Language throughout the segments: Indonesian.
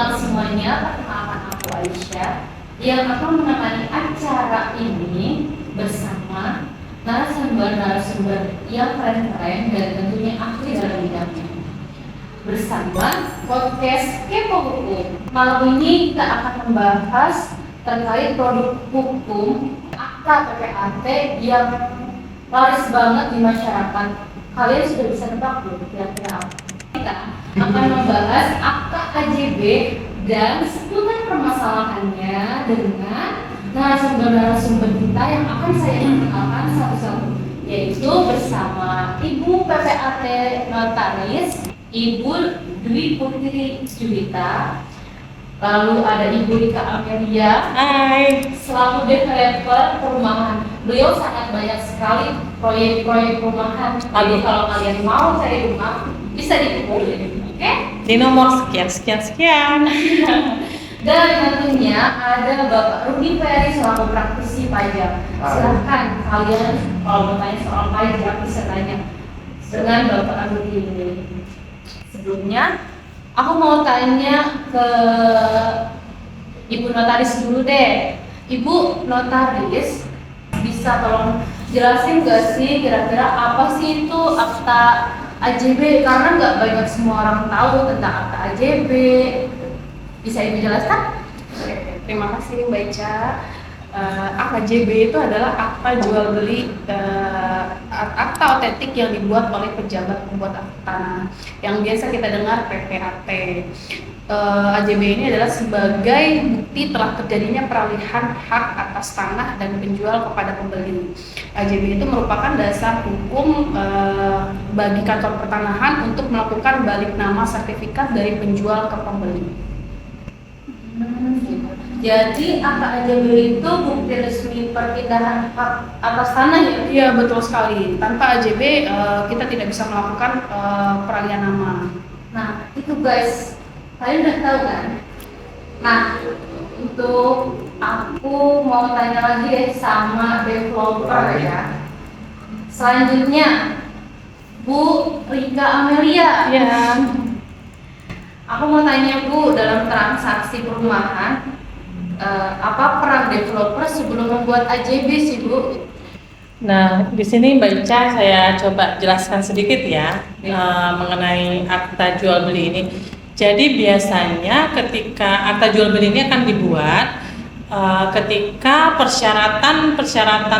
teman-teman semuanya, perkenalkan aku Aisyah yang akan menemani acara ini bersama narasumber-narasumber yang keren-keren dan tentunya ahli dalam bidangnya. Bersama podcast Kepo Hukum. Malam ini kita akan membahas terkait produk hukum akta PPAT yang laris banget di masyarakat. Kalian sudah bisa nebak belum kira-kira apa? Kita akan membahas akta KJB dan seputar permasalahannya dengan narasumber-narasumber kita yang akan saya kenalkan satu-satu, yaitu bersama Ibu PPAT Notaris Ibu Dwi Putri Juwita, lalu ada Ibu Rika Amelia, Hai, selaku developer perumahan. Beliau sangat banyak sekali proyek-proyek perumahan. Jadi kalau kalian mau cari rumah bisa dihubungi, oke? di nomor sekian. Dan tentunya ada Bapak Rudi Ferry selaku praktisi pajak. Silahkan kalian kalau mau tanya soal pajak bisa tanya dengan Bapak Rudi ini. Sebelumnya aku mau tanya ke Ibu Notaris dulu deh. Ibu Notaris, bisa tolong jelasin nggak sih kira-kira apa sih itu akta AJB? Karena nggak banyak semua orang tahu tentang akta AJB. Bisa Ibu jelaskan? Oke, terima kasih Mbak Ica. Akta JB itu adalah akta jual beli, akta otentik yang dibuat oleh pejabat pembuat akta tanah yang biasa kita dengar PPAT. AJB ini adalah sebagai bukti telah terjadinya peralihan hak atas tanah dan penjual kepada pembeli. AJB itu merupakan dasar hukum bagi kantor pertanahan untuk melakukan balik nama sertifikat dari penjual ke pembeli. Gitu. Jadi akta AJB itu bukti resmi perpindahan hak atas tanah ya? Iya, betul sekali. Tanpa AJB kita tidak bisa melakukan peralihan nama. Nah itu guys, kalian udah tahu kan? Nah untuk aku mau tanya lagi ya sama developer ya. Selanjutnya Bu Rika Amelia. Iya. Aku mau tanya Bu, dalam transaksi perumahan apa peran developer sebelum membuat AJB sih Bu? Nah, di sini Mbak Ica saya coba jelaskan sedikit ya mengenai akta jual beli ini. Jadi biasanya ketika akta jual beli ini akan dibuat ketika persyaratan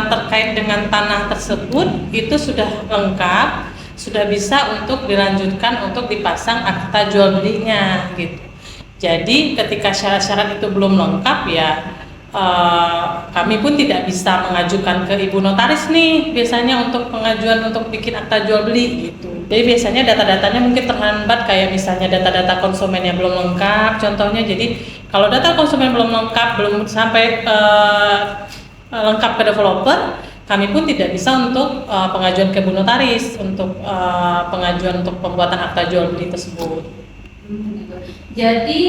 terkait dengan tanah tersebut itu sudah lengkap, sudah bisa untuk dilanjutkan untuk dipasang akta jual belinya gitu. Jadi ketika syarat-syarat itu belum lengkap ya kami pun tidak bisa mengajukan ke Ibu Notaris nih biasanya untuk pengajuan untuk bikin akta jual beli gitu. Jadi biasanya data-datanya mungkin terhambat, kayak misalnya data-data konsumen yang belum lengkap contohnya. Jadi kalau data konsumen belum lengkap, belum sampai lengkap ke developer, kami pun tidak bisa untuk pengajuan ke Bu Notaris untuk pengajuan untuk pembuatan akta jual beli tersebut. Gitu. Jadi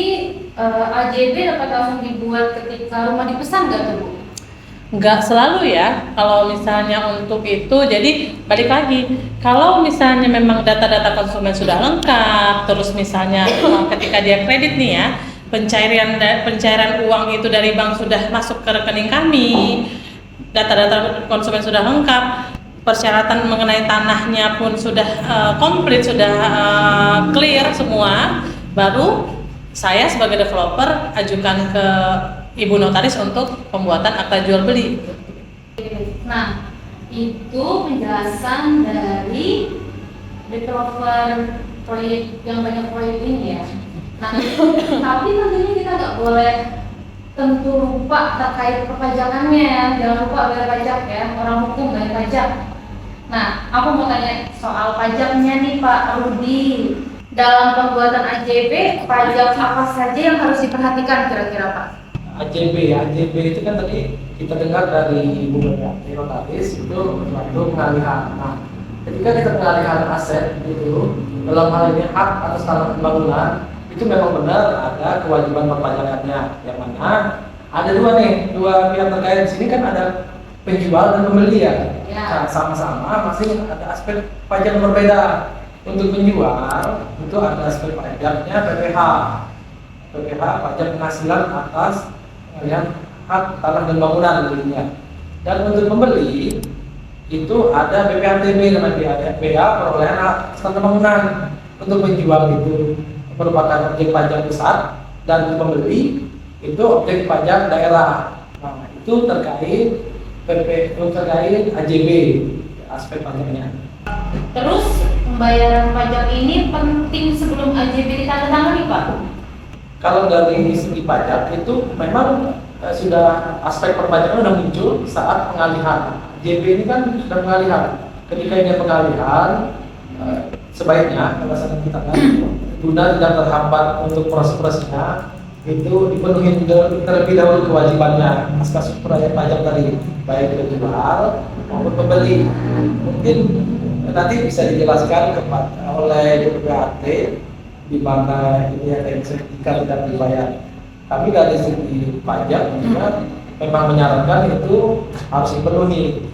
AJB dapat langsung dibuat ketika rumah dipesan nggak tuh Bu? Nggak selalu ya, kalau misalnya untuk itu. Jadi balik lagi, kalau misalnya memang data-data konsumen sudah lengkap, terus misalnya ketika dia kredit nih ya, pencairan uang itu dari bank sudah masuk ke rekening kami, data-data konsumen sudah lengkap, persyaratan mengenai tanahnya pun sudah komplit, sudah clear semua, baru saya sebagai developer ajukan ke Ibu Notaris untuk pembuatan akta jual beli. Nah, itu penjelasan dari developer proyek yang banyak proyek ini ya. Nah, tapi tentunya kita nggak boleh tentu lupa terkait perpajakannya ya. Jangan lupa bayar pajak ya, orang hukum bayar pajak. Nah, aku mau tanya soal pajaknya nih Pak Rudi. Dalam pembuatan AJB, pajak apa saja yang harus diperhatikan kira-kira Pak? AJB itu kan tadi kita dengar dari Ibu Notaris itu suatu pengalihan. Nah, ketika kita pengalihan aset itu, dalam hal ini hak atas tanah pembangunan, itu memang benar ada kewajiban perpajakannya, yang mana ada dua pihak terkait. Di sini kan ada penjual dan pembeli ya. Nah, sama-sama masih ada aspek pajak yang berbeda. Untuk penjual itu ada aspek pajaknya PPh. PPH pajak penghasilan atas pengalihan hak tanah dan bangunan tentunya. Dan untuk pembeli itu ada BPHTB dengan BPH perolehan hak tanah bangunan. Untuk penjual itu merupakan objek pajak pusat dan pembeli itu objek pajak daerah. Nah, itu terkait terkait AJB aspek pajaknya. Terus pembayaran pajak ini penting sebelum AJB ditandatangani, Pak? Kalau dari segi pajak itu memang sudah aspek perpajakan sudah muncul saat pengalihan. AJB ini kan sudah pengalihan. Ketika ini pengalihan, sebaiknya alasan kita kan guna tidak terhambat untuk proses-prosesnya itu dipenuhi terlebih dahulu kewajibannya aspek perayaan pajak tadi, baik penjual maupun pembeli. Mungkin nanti bisa dijelaskan oleh DPPAT di mana ini ada yang sertifikat tidak dibayar. Tapi dari segi pajak juga memang menyarankan itu harus dipenuhi.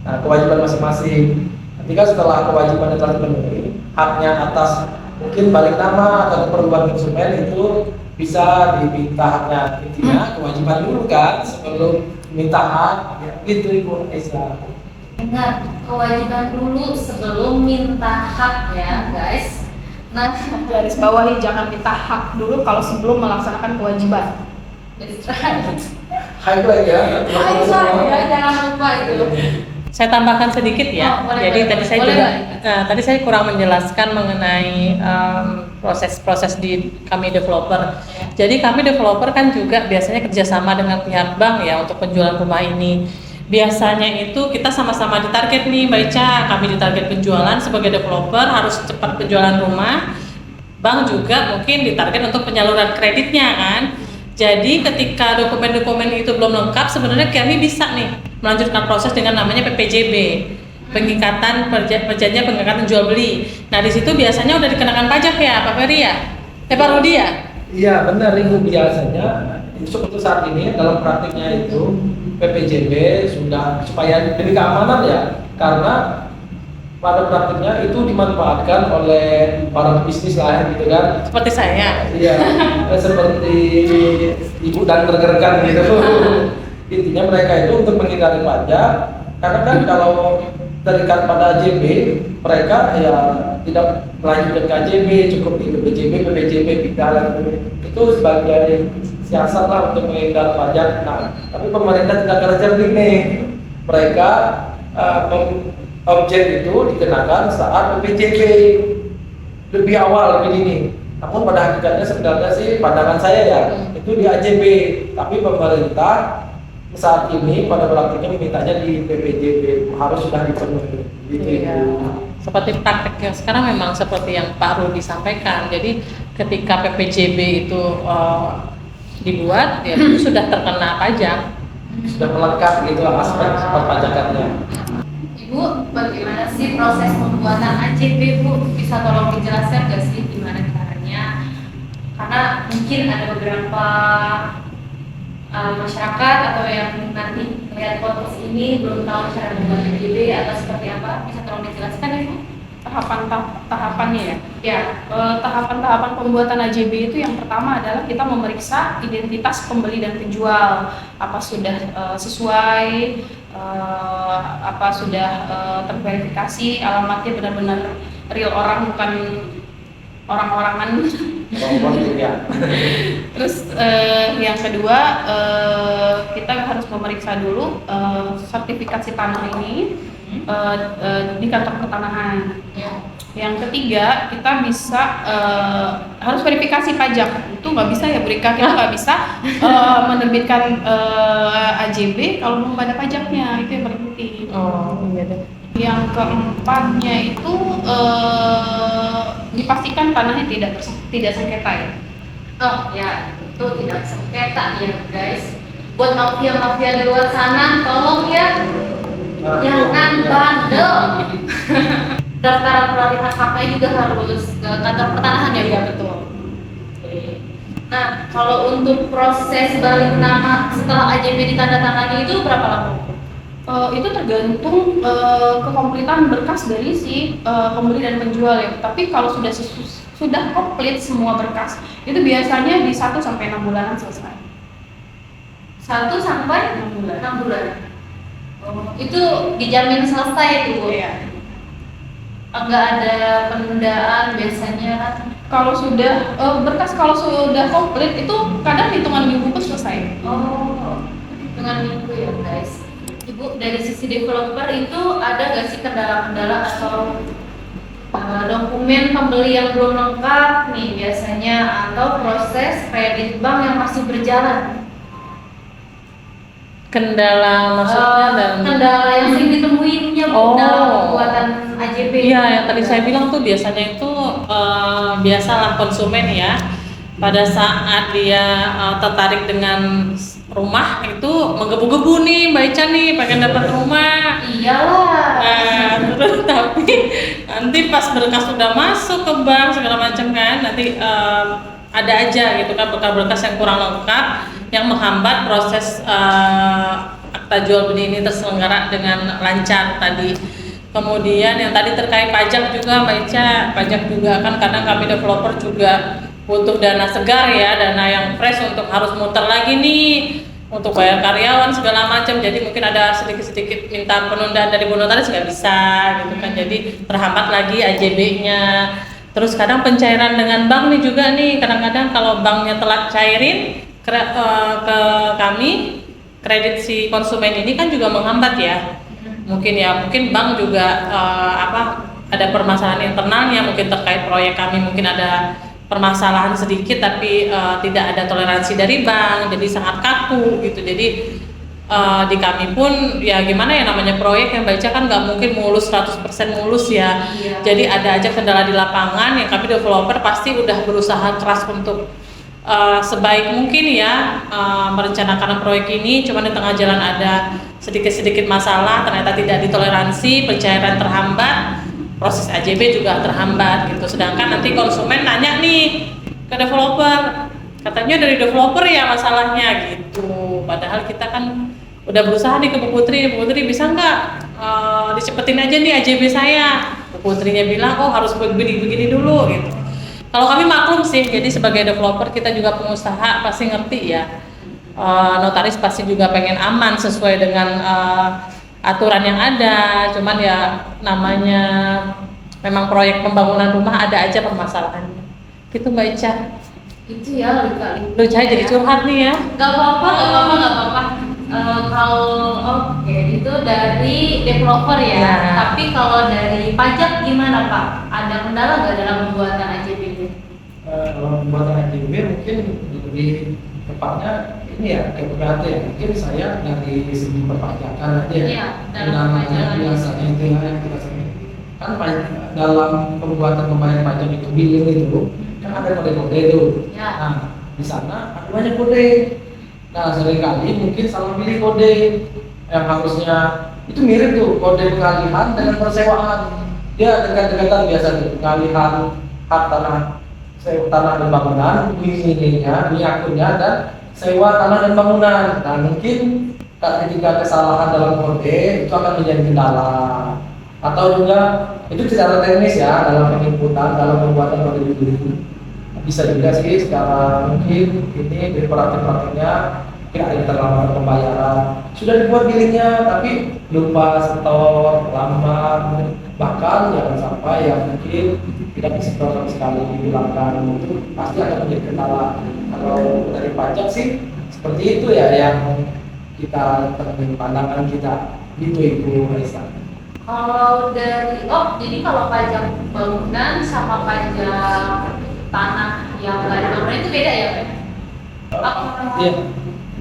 Nah, kewajiban masing-masing. Ketika setelah kewajiban telah dipenuhi, haknya atas mungkin balik nama atau perubahan konsumen itu bisa diminta haknya. Intinya kewajiban dulu kan sebelum minta hak, gitu Ibu Esa. Ingat, kewajiban dulu sebelum minta hak ya guys. Nah, Garis bawahi, jangan minta hak dulu kalau sebelum melaksanakan kewajiban. that's right. Hai ya. Ayo ya, jangan lupa itu. Saya tambahkan sedikit ya. Oh, boleh, Jadi boleh, tadi saya boleh, juga boleh. tadi saya kurang menjelaskan mengenai proses-proses di kami developer. Jadi kami developer kan juga biasanya kerjasama dengan pihak bank ya untuk penjualan rumah ini. Biasanya itu kita sama-sama ditarget nih Mbak Ica, kami ditarget penjualan sebagai developer harus cepat penjualan rumah. Bank juga mungkin ditarget untuk penyaluran kreditnya kan. Jadi ketika dokumen-dokumen itu belum lengkap, sebenarnya kami bisa nih melanjutkan proses dengan namanya PPJB, pengikatan perjanjian pengikatan jual beli. Nah di situ biasanya udah dikenakan pajak ya Pak Ferry ya, Pak Rudi ya. Iya benar Ibu, biasanya untuk saat ini dalam praktiknya itu PPJB sudah supaya demi keamanan ya, karena pada praktiknya itu dimanfaatkan oleh para bisnis lah gitu kan. Seperti saya. Iya, seperti ibu dan rekan-rekan gitu. Intinya mereka itu untuk menghindari pajak, karena kan kalau terikat pada AJB, mereka ya tidak melanjutkan ke AJB, cukup di PPJB, pindah itu sebagai siasat lah untuk menghindar pajak. Nah, tapi pemerintah tidak kerja nih, mereka objek itu dikenakan saat PPJB lebih awal lebih dini. Namun pada hakikatnya sebenarnya sih pandangan saya ya itu di AJB, tapi pemerintah saat ini pada praktiknya memintanya di PPJB harus sudah dipenuhi. Gitu. Iya. Seperti praktek yang sekarang memang seperti yang Pak Rudi sampaikan. Jadi ketika PPJB itu dibuat, ya itu sudah terkena pajak. Sudah melekat gitu aspek perpajakannya. Ibu, bagaimana sih proses pembuatan AJB, Bu? Bisa tolong dijelaskan nggak sih gimana caranya? Karena mungkin ada beberapa masyarakat atau yang nanti melihat podcast ini belum tahu cara membuat AJB atau seperti apa. Bisa tolong dijelaskan, Ibu? Tahapannya ya. Ya, tahapan-tahapan pembuatan AJB itu yang pertama adalah kita memeriksa identitas pembeli dan penjual, apa sudah sesuai, apa sudah terverifikasi, alamatnya benar-benar real orang, bukan orang-orangan. Ya. Terus yang kedua kita harus memeriksa dulu sertifikasi tanah ini di kantor pertanahan. Yang ketiga kita bisa harus verifikasi pajak. Itu nggak bisa ya Bu Rika, kita nggak bisa menerbitkan AJB kalau belum ada pajaknya, itu yang paling penting. Oh iya deh. Yang keempatnya itu dipastikan tanahnya tidak sengketa ya. Oh ya, itu tidak sengketa ya guys. Buat mafia-mafia di luar sana, tolong ya, jangan bandel. Daftaran pelatihan KPI juga harus ke kantor pertanahan ya, Iya betul. Nah, kalau untuk proses balik nama setelah AJB ditandatangani itu berapa lama? Itu tergantung kekompletan berkas dari si pembeli dan penjual ya. Tapi kalau sudah sudah komplit semua berkas, itu biasanya di 1 sampai 6 bulanan selesai. 1 sampai 6 bulan. 6 bulan. Oh, itu dijamin selesai itu, Bu. Iya. Enggak ada penundaan biasanya kan. Kalau sudah berkas kalau sudah komplit itu kadang hitungan minggu pun selesai. Oh, dengan minggu ya guys. Ibu dari sisi developer itu ada nggak sih kendala-kendala atau dokumen pembeli yang belum lengkap nih biasanya, atau proses kredit bank yang masih berjalan? Kendala maksudnya dalam Kendala yang sering ditemuinnya Bu, Oh. dalam pembuatan AJB. Iya, yang tadi saya bilang tuh biasanya itu biasalah konsumen ya, pada saat dia tertarik dengan rumah itu menggebu-gebu nih Mbak Ica nih pengen dapat rumah. Iyalah. Terus tapi nanti pas berkas sudah masuk ke bank segala macam kan, nanti ada aja gitu kan berkas-berkas yang kurang lengkap yang menghambat proses akta jual beli ini terselenggara dengan lancar tadi. Kemudian yang tadi terkait pajak juga Mbak Ica, pajak juga kan kadang kami developer juga butuh dana segar ya, dana yang fresh untuk harus muter lagi nih untuk bayar karyawan segala macam. Jadi mungkin ada sedikit-sedikit minta penundaan dari Bu Notaris nggak bisa gitu kan, jadi terhambat lagi AJB-nya. Terus kadang pencairan dengan bank nih juga nih, kadang-kadang kalau banknya telat cairin ke kami, kredit si konsumen ini kan juga menghambat ya. Mungkin bank juga ada permasalahan internalnya, mungkin terkait proyek kami mungkin ada permasalahan sedikit, tapi tidak ada toleransi dari bank, jadi sangat kaku gitu. Jadi di kami pun ya gimana ya, namanya proyek yang baca kan nggak mungkin mulus 100% mulus ya. Iya. Jadi ada aja kendala di lapangan yang kami developer pasti udah berusaha keras untuk sebaik mungkin ya merencanakan proyek ini, cuma di tengah jalan ada sedikit-sedikit masalah, ternyata tidak ditoleransi, pencairan terhambat, proses AJB juga terhambat gitu. Sedangkan nanti konsumen nanya nih ke developer, katanya dari developer ya masalahnya gitu. Padahal kita kan udah berusaha nih ke Bu Putri bisa nggak dicepetin aja nih AJB saya. Bu Putrinya bilang oh harus begini dulu gitu. Kalau kami maklum sih, jadi sebagai developer kita juga pengusaha pasti ngerti ya. Notaris pasti juga pengen aman sesuai dengan aturan yang ada. Cuman ya namanya memang proyek pembangunan rumah ada aja permasalahannya. Gitu Mbak Ica. Itu ya luka-luka. Lu Ica jadi curhat nih ya. Gak apa-apa. Kalau oke, itu dari developer ya. Ya. Tapi kalau dari pajak gimana Pak? Ada kendala nggak dalam pembuatan AJB ini? Kalau pembuatan AJB mungkin lebih tepatnya ini ya kayak PPAT ya, mungkin saya dari segi perpajakan aja ya. Iya, dalam Namanya perpajakan. biasanya itu yang kita sebut kan dalam pembuatan pembayaran pajak itu billing itu kan ada kode-kode itu. Ya. Nah di sana ada banyak kode. Nah seringkali mungkin salah pilih kode yang harusnya itu mirip tuh kode pengalihan dengan persewaan. Dia dekat-dekatan biasa tuh pengalihan hak tanah dan bangunan, ini akunnya dan sewa tanah dan bangunan. Nah mungkin ketika kesalahan dalam kode itu akan menjadi kendala. Atau juga itu secara teknis ya dalam penginputan dalam pembuatan kode billing. Bisa juga sih secara mungkin ini dari praktiknya mungkin ada keterlambatan pembayaran, sudah dibuat billingnya tapi lupa setor, lambat, bahkan jangan sampai yang mungkin tidak disetor sama sekali dihilangkan, itu pasti akan menjadi kendala. Kalau dari pajak sih seperti itu ya yang kita temuin pandangan kita gitu Ibu Raisa. Kalau dari jadi kalau pajak bangunan sama pajak tanah yang nggak dibangun itu beda ya Pak? Iya,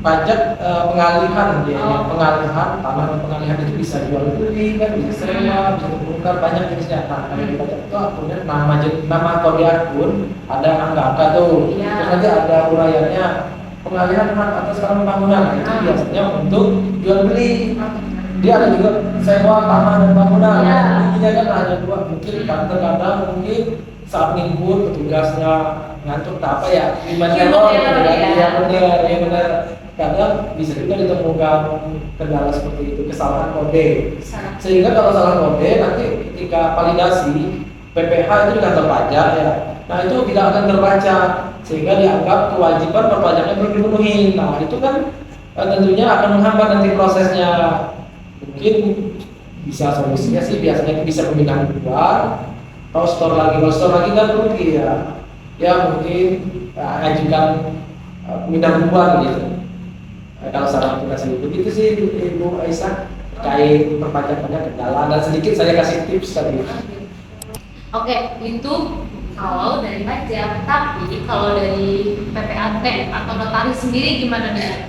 pajak pengalihan ya, Oh. pengalihan tanah dan pengalihan itu bisa jual beli kan, bisa sewa, bisa tukar banyak jenisnya. Nah, kalau di pajak itu akunnya nama kode akun ada angka tuh, Iya. terus nanti ada uraiannya pengalihan hak atas tanah bangunan. Nah, itu biasanya untuk jual beli. Dia ada juga sewa tanah dan bangunan. Iya. Intinya kan ada dua, mungkin kadang-kadang mungkin saat ngimpun petugasnya ngantuk tak apa ya gimana ya benar kadang bisa juga ditemukan kendala seperti itu, kesalahan kode, sehingga kalau salah kode nanti ketika validasi PPH itu di kantor pajak ya Nah itu tidak akan terbaca sehingga dianggap kewajiban perpajakan belum dipenuhi. Nah itu kan tentunya akan menghambat nanti prosesnya. Mungkin bisa solusinya sih biasanya bisa pemindahan keluar, atau store lagi. Kalau store lagi kan rugi ya mungkin ajukan pemindahan keluar gitu. Kalau saran aplikasi begitu sih Ibu Aisyah terkait perpajakannya kendala, dan sedikit saya kasih tips tadi. Oke, itu kalau dari pajak. Tapi kalau dari PPAT atau notaris sendiri gimana nih?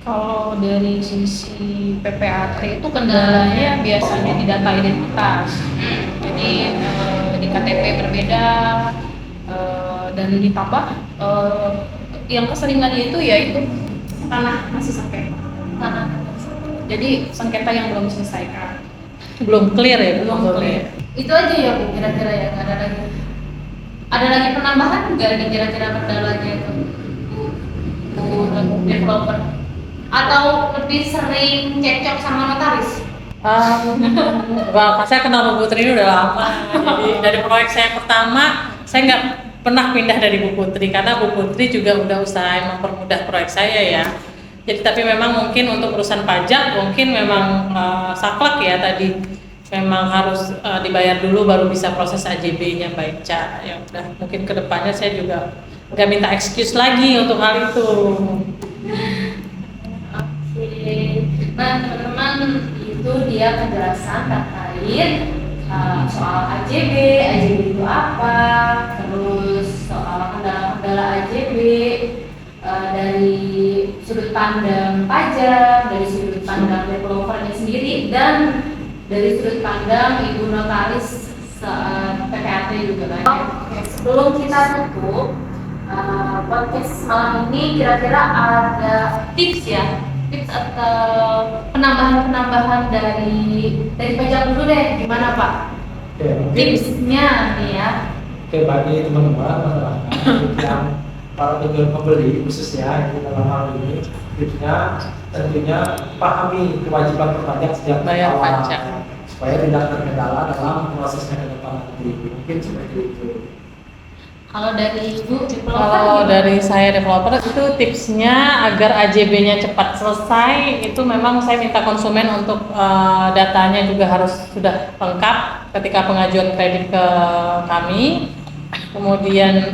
Kalau dari sisi PPAT itu kendalanya biasanya di data identitas. Jadi di KTP berbeda, dan ditambah yang keseringannya itu yaitu tanah masih sengketa. Jadi sengketa yang belum diselesaikan. Belum clear ya, Belum clear. Itu aja ya Bu, kira-kira ya, nggak ada lagi. Ada lagi penambahan nggak nih kira-kira kendalanya itu? Developer atau lebih sering cekcok sama notaris? Saya kenal Bu Putri ini udah lama. Jadi dari proyek saya pertama, saya nggak pernah pindah dari Bu Putri karena Bu Putri juga udah usaha mempermudah proyek saya ya. Jadi tapi memang mungkin untuk urusan pajak mungkin memang saklek ya tadi, memang harus dibayar dulu baru bisa proses AJB-nya baca. Ya udah, mungkin kedepannya saya juga nggak minta excuse lagi untuk hal itu. Oke. Nah teman-teman, itu dia penjelasan terkait soal AJB itu apa, terus soal kendala-kendala AJB dari sudut pandang pajak, dari sudut pandang developernya sendiri, dan dari sudut pandang Ibu Notaris PPAT juga kan ya. Oke, sebelum kita tutup podcast malam ini, kira-kira ada tips ya, tips atau penambahan dari pajak dulu deh, gimana Pak? Oke, mungkin Tipsnya nih ya. bagi teman-teman masyarakat yang para penjual pembeli khususnya yang dalam hal ini, tipsnya tentunya pahami kewajiban berpajak sejak Bayar awal pajak. supaya tidak terkendala dalam prosesnya ke depan nanti. Mungkin seperti itu. Kalau dari Ibu developer Kalau gimana? dari saya developer itu tipsnya agar AJB-nya cepat selesai, itu memang saya minta konsumen untuk datanya juga harus sudah lengkap ketika pengajuan kredit ke kami. Kemudian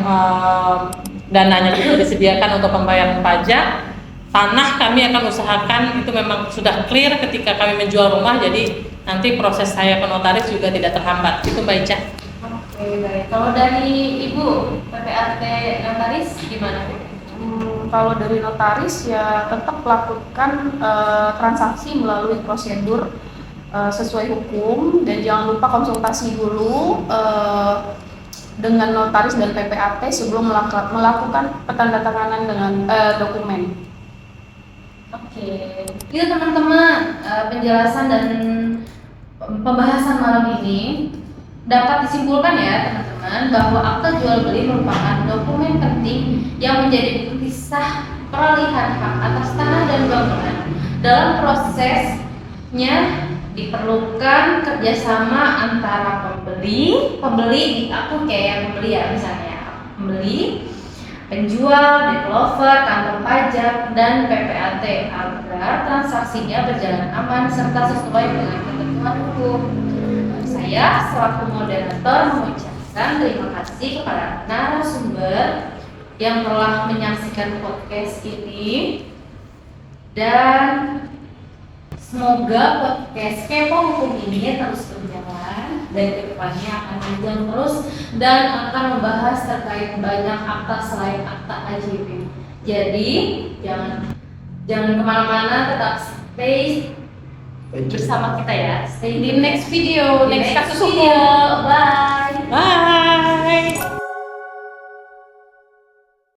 dananya juga disediakan untuk pembayaran pajak. Tanah kami akan usahakan itu memang sudah clear ketika kami menjual rumah, jadi nanti proses saya ke notaris juga tidak terhambat. Itu Mbak Ica. Oke, baik. Kalau dari Ibu PPAT notaris gimana Bu? Kalau dari notaris ya tetap lakukan transaksi melalui prosedur sesuai hukum, dan jangan lupa konsultasi dulu dengan notaris dan PPAT sebelum melakukan pentandatanganan dengan dokumen. Oke, itu teman-teman penjelasan dan pembahasan malam ini dapat disimpulkan ya teman-teman bahwa akta jual beli merupakan dokumen penting yang menjadi bukti sah peralihan hak atas tanah dan bangunan. Dalam prosesnya diperlukan kerjasama antara pembeli aku kayak pembeli ya, misalnya pembeli, penjual, developer, kantor pajak, dan PPAT agar transaksinya berjalan aman serta sesuai dengan ketentuan hukum. Saya selaku moderator mengucapkan terima kasih kepada narasumber yang telah menyaksikan podcast ini, dan semoga podcast Kepo Hukum ini terus berjalan dan kedepannya akan berjalan terus dan akan membahas terkait banyak akta selain akta AJB. Jadi jangan kemana-mana, tetap stay bersama kita ya. Stay di next video, next kasus hukum. Bye. Bye.